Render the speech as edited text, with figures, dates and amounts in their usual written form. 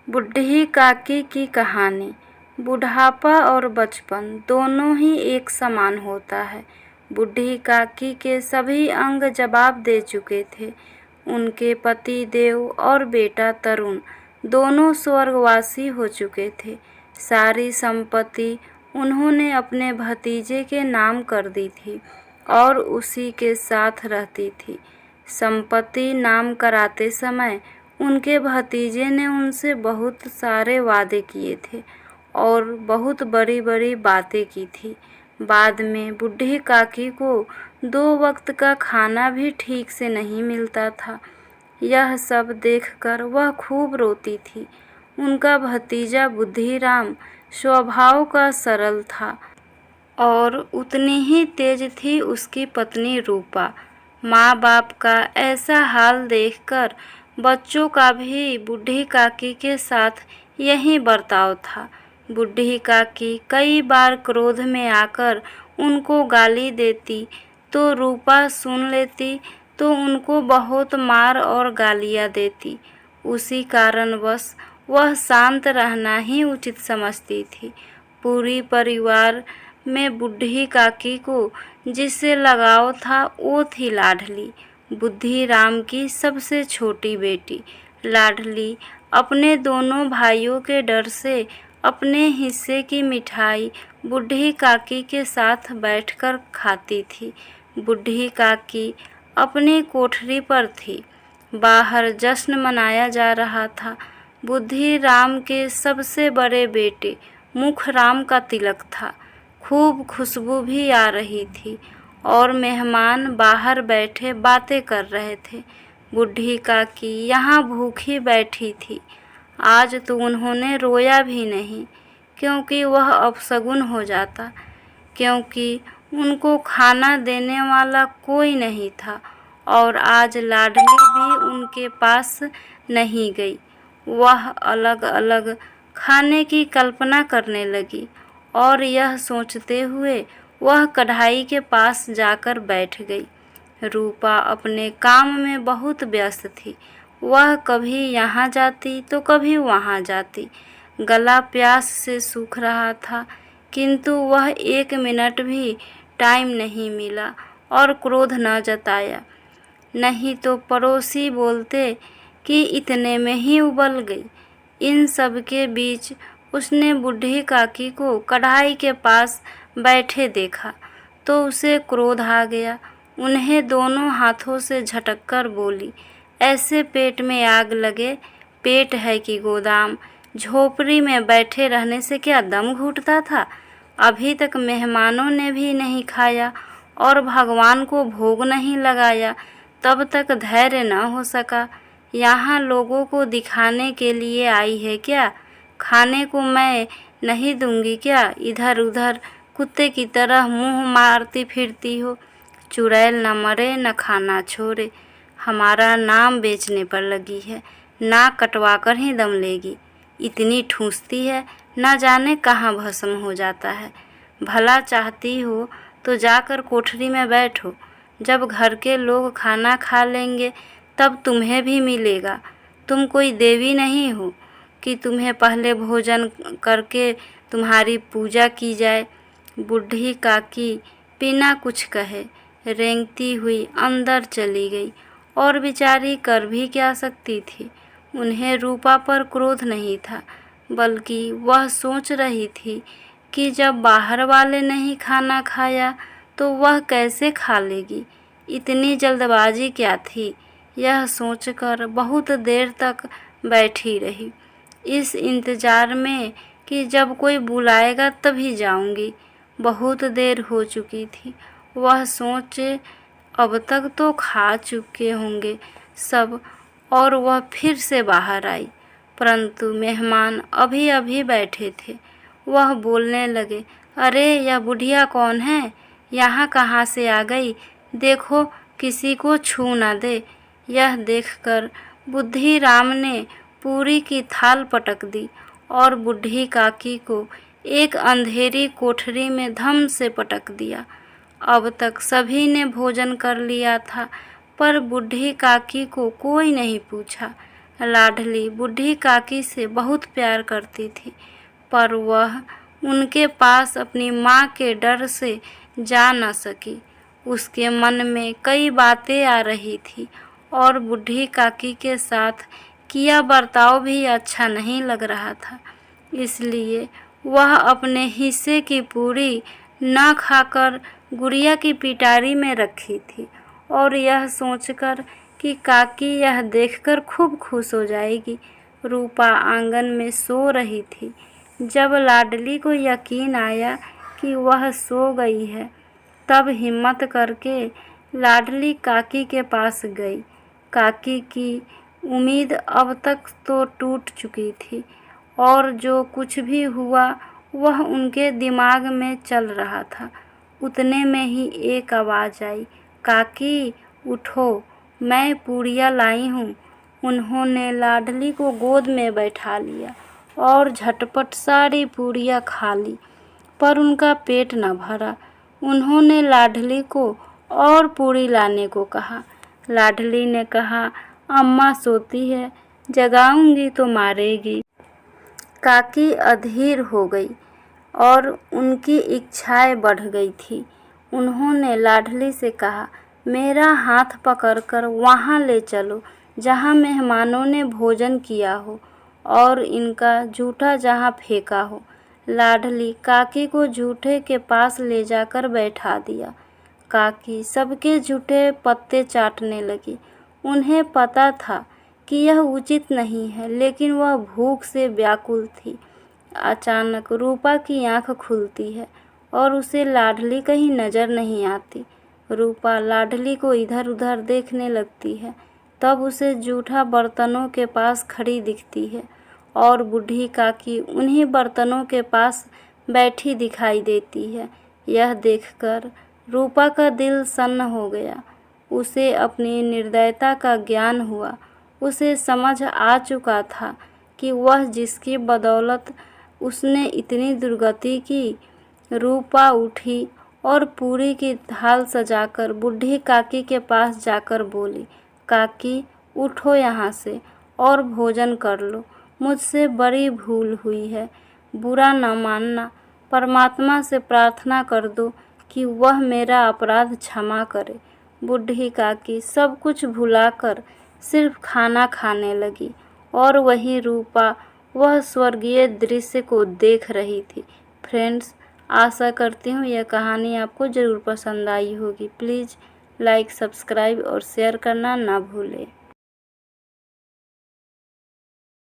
बुढ़ी काकी की कहानी। बुढ़ापा और बचपन दोनों ही एक समान होता है। बुढ़ी काकी के सभी अंग जवाब दे चुके थे। उनके पति देव और बेटा तरुण दोनों स्वर्गवासी हो चुके थे। सारी संपत्ति उन्होंने अपने भतीजे के नाम कर दी थी और उसी के साथ रहती थी। संपत्ति नाम कराते समय उनके भतीजे ने उनसे बहुत सारे वादे किए थे और बहुत बड़ी बड़ी बातें की थी। बाद में बुढ़ी काकी को 2 वक्त का खाना भी ठीक से नहीं मिलता था। यह सब देखकर वह खूब रोती थी। उनका भतीजा बुद्धिराम स्वभाव का सरल था और उतनी ही तेज थी उसकी पत्नी रूपा। माँ बाप का ऐसा हाल देखकर बच्चों का भी बुढ़ी काकी के साथ यही बर्ताव था। बुढ़ी काकी कई बार क्रोध में आकर उनको गाली देती तो रूपा सुन लेती तो उनको बहुत मार और गालियाँ देती। उसी कारणवश वह शांत रहना ही उचित समझती थी। पूरी परिवार में बुढ़ी काकी को जिससे लगाव था वो थी लाडली, बुद्धिराम की सबसे छोटी बेटी। लाडली अपने दोनों भाइयों के डर से अपने हिस्से की मिठाई बुढ़ी काकी के साथ बैठकर खाती थी। बुढ़ी काकी अपनी कोठरी पर थी। बाहर जश्न मनाया जा रहा था। बुद्धिराम के सबसे बड़े बेटे मुखराम का तिलक था। खूब खुशबू भी आ रही थी और मेहमान बाहर बैठे बातें कर रहे थे। बुढ़ी काकी यहाँ भूखी बैठी थी। आज तो उन्होंने रोया भी नहीं क्योंकि वह अपशगुन हो जाता, क्योंकि उनको खाना देने वाला कोई नहीं था और आज लाडली भी उनके पास नहीं गई। वह अलग अलग खाने की कल्पना करने लगी और यह सोचते हुए वह कढ़ाई के पास जाकर बैठ गई। रूपा अपने काम में बहुत व्यस्त थी। वह कभी यहाँ जाती तो कभी वहाँ जाती। गला प्यास से सूख रहा था किंतु वह 1 मिनट भी टाइम नहीं मिला और क्रोध न जताया, नहीं तो पड़ोसी बोलते कि इतने में ही उबल गई। इन सब के बीच उसने बुढ़ी काकी को कढ़ाई के पास बैठे देखा तो उसे क्रोध आ गया। उन्हें दोनों हाथों से झटककर बोली, ऐसे पेट में आग लगे, पेट है कि गोदाम। झोपड़ी में बैठे रहने से क्या दम घुटता था? अभी तक मेहमानों ने भी नहीं खाया और भगवान को भोग नहीं लगाया, तब तक धैर्य न हो सका। यहाँ लोगों को दिखाने के लिए आई है क्या? खाने को मैं नहीं दूंगी क्या? इधर उधर कुत्ते की तरह मुंह मारती फिरती हो। चुड़ैल न मरे न खाना छोड़े। हमारा नाम बेचने पर लगी है, नाक कटवा कर ही दम लेगी। इतनी ठूंसती है, न जाने कहाँ भस्म हो जाता है। भला चाहती हो तो जाकर कोठरी में बैठो। जब घर के लोग खाना खा लेंगे तब तुम्हें भी मिलेगा। तुम कोई देवी नहीं हो कि तुम्हें पहले भोजन करके तुम्हारी पूजा की जाए। बुढ़ी काकी बिना कुछ कहे रेंगती हुई अंदर चली गई और बेचारी कर भी क्या सकती थी। उन्हें रूपा पर क्रोध नहीं था, बल्कि वह सोच रही थी कि जब बाहर वाले नहीं खाना खाया तो वह कैसे खा लेगी। इतनी जल्दबाजी क्या थी, यह सोचकर बहुत देर तक बैठी रही, इस इंतज़ार में कि जब कोई बुलाएगा तभी जाऊंगी। बहुत देर हो चुकी थी। वह सोचे अब तक तो खा चुके होंगे सब और वह फिर से बाहर आई, परंतु मेहमान अभी अभी बैठे थे। वह बोलने लगे, अरे यह बुढ़िया कौन है? यहाँ कहाँ से आ गई? देखो किसी को छू न दे। यह देखकर बुद्धिराम ने पूरी की थाल पटक दी और बुढ़ी काकी को एक अंधेरी कोठरी में धम से पटक दिया। अब तक सभी ने भोजन कर लिया था पर बुढ़ी काकी को कोई नहीं पूछा। लाडली बूढ़ी काकी से बहुत प्यार करती थी, पर वह उनके पास अपनी माँ के डर से जा न सकी। उसके मन में कई बातें आ रही थी और बूढ़ी काकी के साथ किया बर्ताव भी अच्छा नहीं लग रहा था। इसलिए वह अपने हिस्से की पूरी न खाकर गुड़िया की पिटारी में रखी थी और यह सोचकर कि काकी यह देखकर खूब खुश हो जाएगी। रूपा आंगन में सो रही थी। जब लाडली को यकीन आया कि वह सो गई है, तब हिम्मत करके लाडली काकी के पास गई। काकी की उम्मीद अब तक तो टूट चुकी थी और जो कुछ भी हुआ वह उनके दिमाग में चल रहा था। उतने में ही एक आवाज़ आई, काकी उठो, मैं पूड़ियाँ लाई हूँ। उन्होंने लाडली को गोद में बैठा लिया और झटपट सारी पूड़ियाँ खा ली, पर उनका पेट न भरा। उन्होंने लाडली को और पूड़ी लाने को कहा। लाडली ने कहा, अम्मा सोती है, जगाऊंगी तो मारेगी। काकी अधीर हो गई और उनकी इच्छाएं बढ़ गई थी। उन्होंने लाडली से कहा, मेरा हाथ पकड़कर वहाँ ले चलो जहाँ मेहमानों ने भोजन किया हो और इनका जूठा जहाँ फेंका हो। लाडली काकी को जूठे के पास ले जाकर बैठा दिया। काकी सबके जूठे पत्ते चाटने लगी। उन्हें पता था कि यह उचित नहीं है, लेकिन वह भूख से व्याकुल थी। अचानक रूपा की आंख खुलती है और उसे लाडली कहीं नजर नहीं आती। रूपा लाडली को इधर उधर देखने लगती है, तब उसे जूठा बर्तनों के पास खड़ी दिखती है और बूढ़ी काकी उन्हीं बर्तनों के पास बैठी दिखाई देती है। यह देखकर रूपा का दिल सन्न हो गया। उसे अपनी निर्दयता का ज्ञान हुआ। उसे समझ आ चुका था कि वह जिसकी बदौलत उसने इतनी दुर्गति की। रूपा उठी और पूरी की थाल सजाकर बूढ़ी काकी के पास जाकर बोली, काकी उठो यहाँ से और भोजन कर लो। मुझसे बड़ी भूल हुई है, बुरा न मानना। परमात्मा से प्रार्थना कर दो कि वह मेरा अपराध क्षमा करे। बूढ़ी काकी सब कुछ भुलाकर सिर्फ खाना खाने लगी और वहीं रूपा वह स्वर्गीय दृश्य को देख रही थी। फ्रेंड्स, आशा करती हूँ यह कहानी आपको ज़रूर पसंद आई होगी। प्लीज़ लाइक, सब्सक्राइब और शेयर करना ना भूलें।